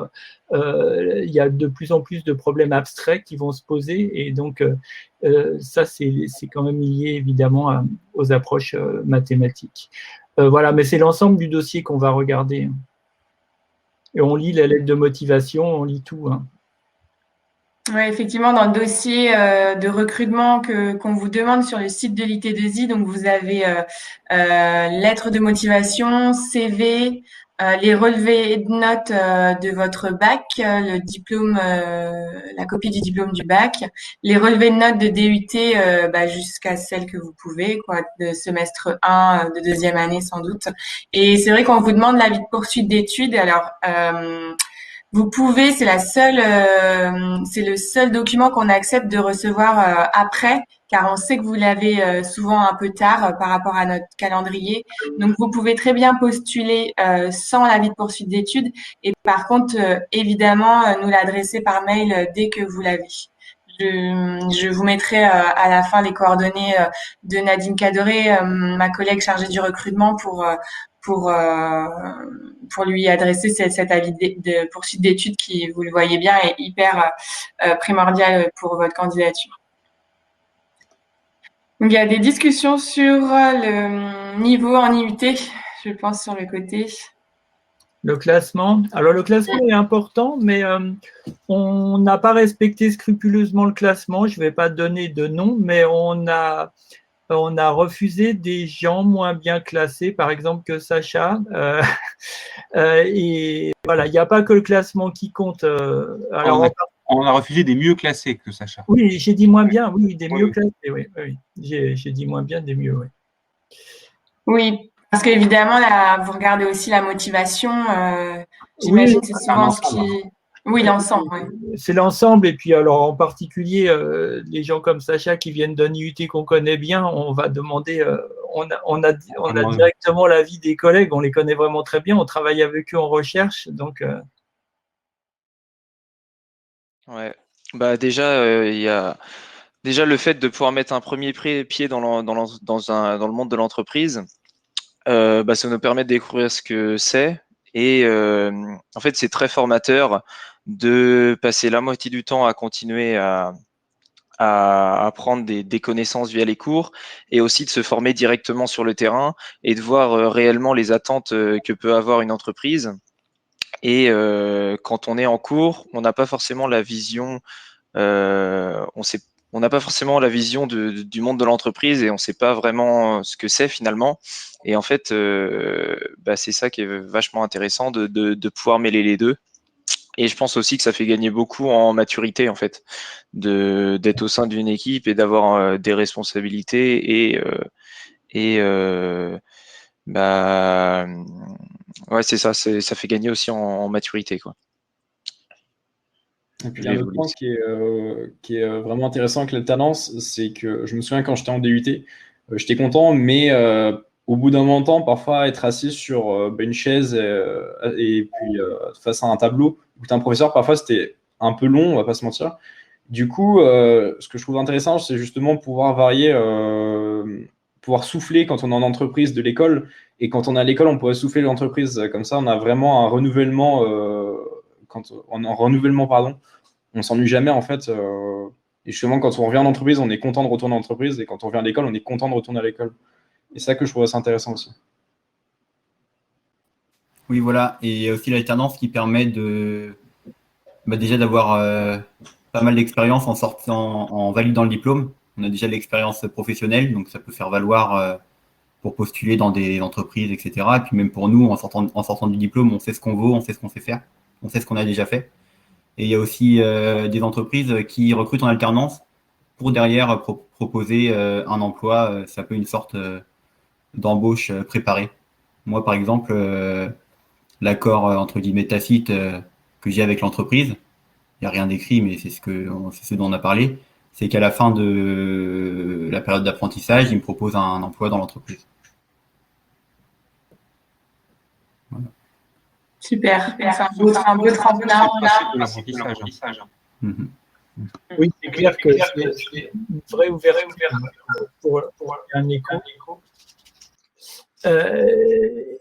il y a de plus en plus de problèmes abstraits qui vont se poser. Et donc, ça, c'est quand même lié évidemment aux approches mathématiques. Voilà, mais c'est l'ensemble du dossier qu'on va regarder. Et on lit la lettre de motivation, on lit tout. Oui, effectivement, dans le dossier de recrutement qu'on vous demande sur le site de l'IT2I, donc vous avez lettre de motivation, CV, les relevés de notes de votre bac, le diplôme, la copie du diplôme du bac, les relevés de notes de DUT jusqu'à celle que vous pouvez, quoi, de semestre 1, de deuxième année sans doute. Et c'est vrai qu'on vous demande l'avis de poursuite d'études. Alors vous pouvez, c'est le seul document qu'on accepte de recevoir après, car on sait que vous l'avez souvent un peu tard par rapport à notre calendrier. Donc, vous pouvez très bien postuler sans l'avis de poursuite d'études, et par contre, évidemment, nous l'adresser par mail dès que vous l'avez. Je vous mettrai à la fin les coordonnées de Nadine Cadoré, ma collègue chargée du recrutement, pour lui adresser cet avis de poursuite d'études qui, vous le voyez bien, est hyper primordial pour votre candidature. Donc, il y a des discussions sur le niveau en IUT, je pense, sur le côté. Le classement. Alors, le classement est important, mais on n'a pas respecté scrupuleusement le classement. Je ne vais pas donner de nom, mais on a refusé des gens moins bien classés, par exemple que Sacha. Et voilà, il n'y a pas que le classement qui compte. Alors, on a refusé des mieux classés que Sacha. oui, j'ai dit moins bien, oui, des mieux classés, oui. J'ai dit moins bien, des mieux, oui. Oui, parce qu'évidemment, là, vous regardez aussi la motivation. J'imagine que c'est souvent ce qui… Oui, l'ensemble, oui. C'est l'ensemble, et puis alors en particulier, les gens comme Sacha qui viennent d'un IUT qu'on connaît bien, on va demander, on a directement l'avis des collègues, on les connaît vraiment très bien, on travaille avec eux en recherche, donc… Ouais. Bah déjà, il y a déjà le fait de pouvoir mettre un premier pied dans le monde de l'entreprise, ça nous permet de découvrir ce que c'est. Et en fait, c'est très formateur de passer la moitié du temps à continuer à apprendre des connaissances via les cours et aussi de se former directement sur le terrain et de voir réellement les attentes que peut avoir une entreprise. Et quand on est en cours, on n'a pas forcément la vision, on n'a pas forcément la vision du monde de l'entreprise et on ne sait pas vraiment ce que c'est finalement. Et en fait, c'est ça qui est vachement intéressant de pouvoir mêler les deux. Et je pense aussi que ça fait gagner beaucoup en maturité en fait, d'être au sein d'une équipe et d'avoir des responsabilités ouais, c'est ça, ça fait gagner aussi en maturité, quoi. Et puis il y a un autre point qui est vraiment intéressant avec l'alternance, c'est que je me souviens quand j'étais en DUT, j'étais content, mais au bout d'un moment de temps, parfois être assis sur une chaise et puis face à un tableau où tu as un professeur, parfois c'était un peu long, on va pas se mentir. Du coup, ce que je trouve intéressant, c'est justement pouvoir varier, pouvoir souffler quand on est en entreprise de l'école. Et quand on est à l'école, on pourrait souffler l'entreprise. Comme ça, on a vraiment un renouvellement, pardon. On s'ennuie jamais, en fait. Et justement, quand on revient en entreprise, on est content de retourner en entreprise. Et quand on revient à l'école, on est content de retourner à l'école. Et c'est ça que je trouve assez intéressant aussi. Oui, voilà. Et il y a aussi l'alternance qui permet déjà d'avoir pas mal d'expérience en sortant, en validant le diplôme. On a déjà de l'expérience professionnelle, donc ça peut faire valoir pour postuler dans des entreprises, etc. Et puis même pour nous, en sortant du diplôme, on sait ce qu'on vaut, on sait ce qu'on sait faire, on sait ce qu'on a déjà fait. Et il y a aussi des entreprises qui recrutent en alternance pour derrière proposer un emploi. C'est un peu une sorte d'embauche préparée. Moi, par exemple, l'accord entre guillemets tacite que j'ai avec l'entreprise, il n'y a rien d'écrit, mais c'est ce dont on a parlé, c'est qu'à la fin de la période d'apprentissage, il me propose un emploi dans l'entreprise. Voilà. Super. C'est un beau tremplin. Oui, c'est clair que c'est une vraie ouverture pour un écho.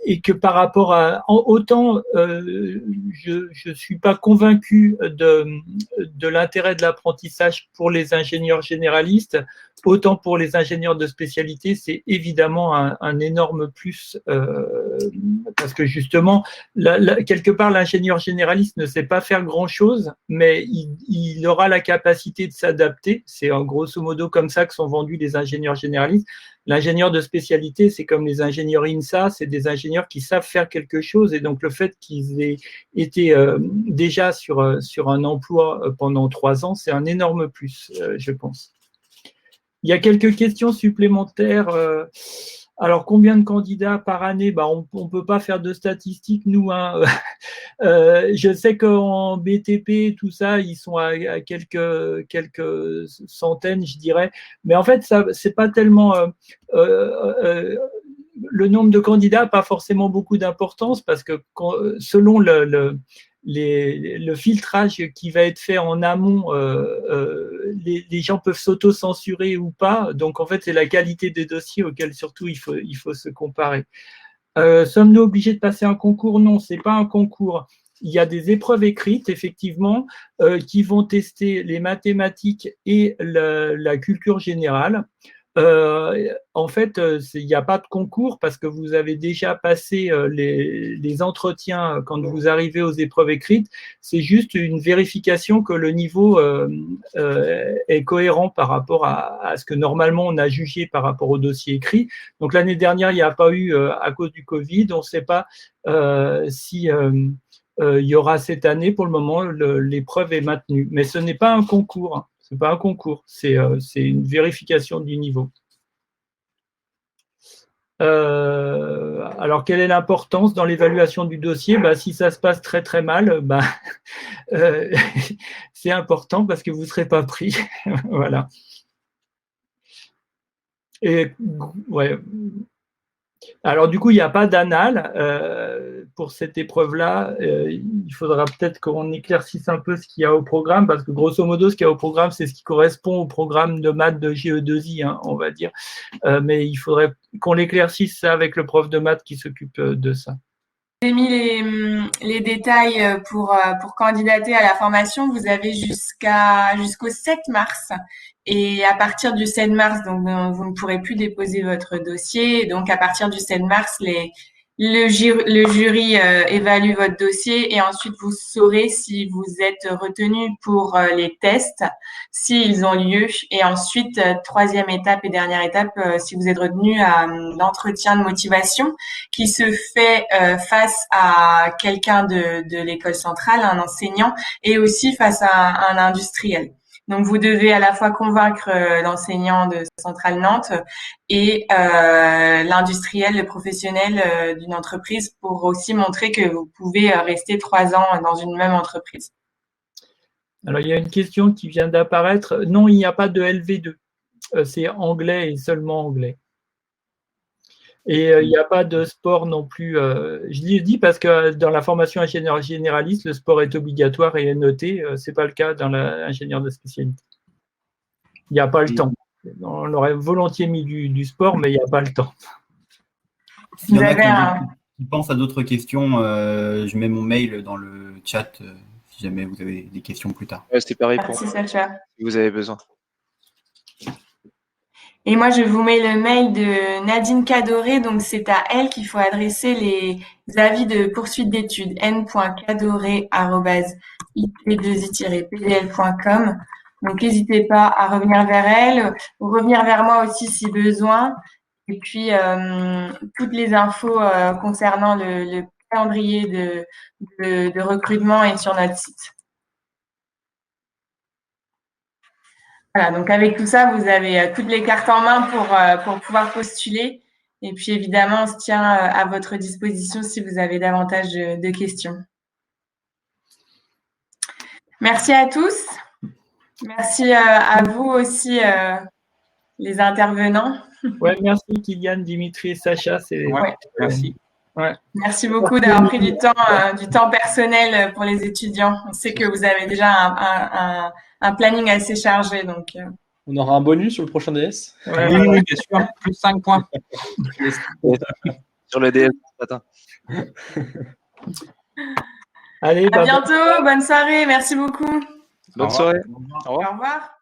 Et que par rapport à… Autant je ne suis pas convaincu de l'intérêt de l'apprentissage pour les ingénieurs généralistes, autant pour les ingénieurs de spécialité, c'est évidemment un énorme plus parce que justement, quelque part, l'ingénieur généraliste ne sait pas faire grand-chose, mais il aura la capacité de s'adapter. C'est en grosso modo comme ça que sont vendus les ingénieurs généralistes. L'ingénieur de spécialité, c'est comme les ingénieurs INSA, c'est des ingénieurs qui savent faire quelque chose et donc le fait qu'ils aient été déjà sur un emploi pendant 3 ans, c'est un énorme plus, je pense. Il y a quelques questions supplémentaires. Alors, combien de candidats par année? On ne peut pas faire de statistiques, nous. Hein. Je sais qu'en BTP, tout ça, ils sont à quelques centaines, je dirais. Mais en fait, ce n'est pas tellement… le nombre de candidats n'a pas forcément beaucoup d'importance parce que selon le filtrage qui va être fait en amont, les gens peuvent s'auto-censurer ou pas. Donc, en fait, c'est la qualité des dossiers auxquels surtout il faut se comparer. Sommes-nous obligés de passer un concours? Non, ce n'est pas un concours. Il y a des épreuves écrites, effectivement, qui vont tester les mathématiques et la culture générale. En fait, il n'y a pas de concours parce que vous avez déjà passé les entretiens quand vous arrivez aux épreuves écrites. C'est juste une vérification que le niveau est cohérent par rapport à ce que normalement on a jugé par rapport au dossier écrit. Donc l'année dernière, il n'y a pas eu, à cause du Covid, on ne sait pas si il y aura cette année. Pour le moment, l'épreuve est maintenue. Mais ce n'est pas un concours. Hein. C'est pas un concours, c'est une vérification du niveau. Alors, quelle est l'importance dans l'évaluation du dossier? Si ça se passe très très mal, c'est important parce que vous ne serez pas pris. Voilà. Et ouais. Alors du coup, il n'y a pas d'annale pour cette épreuve-là. Il faudra peut-être qu'on éclaircisse un peu ce qu'il y a au programme, parce que grosso modo, ce qu'il y a au programme, c'est ce qui correspond au programme de maths de GE2I, hein, on va dire. Mais il faudrait qu'on l'éclaircisse ça avec le prof de maths qui s'occupe de ça. J'ai mis les détails pour candidater à la formation. Vous avez jusqu'au 7 mars. Et à partir du 7 mars, donc vous ne pourrez plus déposer votre dossier. Donc à partir du 7 mars, le jury évalue votre dossier et ensuite vous saurez si vous êtes retenu pour les tests, s'ils ont lieu. Et ensuite, troisième étape et dernière étape, si vous êtes retenu à l'entretien de motivation qui se fait face à quelqu'un de l'école centrale, un enseignant, et aussi face à un industriel. Donc, vous devez à la fois convaincre l'enseignant de Centrale Nantes et l'industriel, le professionnel d'une entreprise pour aussi montrer que vous pouvez rester 3 ans dans une même entreprise. Alors, il y a une question qui vient d'apparaître. Non, il n'y a pas de LV2. C'est anglais et seulement anglais. Et il n'y a pas de sport non plus. Je l'ai dit parce que dans la formation ingénieur généraliste, le sport est obligatoire et est noté. Ce n'est pas le cas dans l'ingénieur de spécialité. Il n'y a pas le temps. On aurait volontiers mis du sport, mais il n'y a pas le temps. S'il y en a qui pensent à d'autres questions, je mets mon mail dans le chat si jamais vous avez des questions plus tard. Ouais, c'était pareil pour Merci, Sacha. si vous avez besoin. Et moi, je vous mets le mail de Nadine Cadoré. Donc, c'est à elle qu'il faut adresser les avis de poursuite d'études. n.cadoré@it2i-pdl.com. Donc, n'hésitez pas à revenir vers elle ou revenir vers moi aussi si besoin. Et puis, toutes les infos concernant le calendrier de recrutement est sur notre site. Voilà, donc avec tout ça, vous avez toutes les cartes en main pour pouvoir postuler. Et puis évidemment, on se tient à votre disposition si vous avez davantage de questions. Merci à tous. Merci à vous aussi, les intervenants. Ouais, merci Kylian, Dimitri et Sacha. Merci. Ouais. Merci beaucoup d'avoir pris du temps personnel pour les étudiants. On sait que vous avez déjà un planning assez chargé. Donc, On aura un bonus sur le prochain DS? Oui, bien sûr. Plus 5 points. Sur le DS ce matin. Allez, à bientôt. Bonne soirée. Merci beaucoup. Bonne soirée. Au revoir.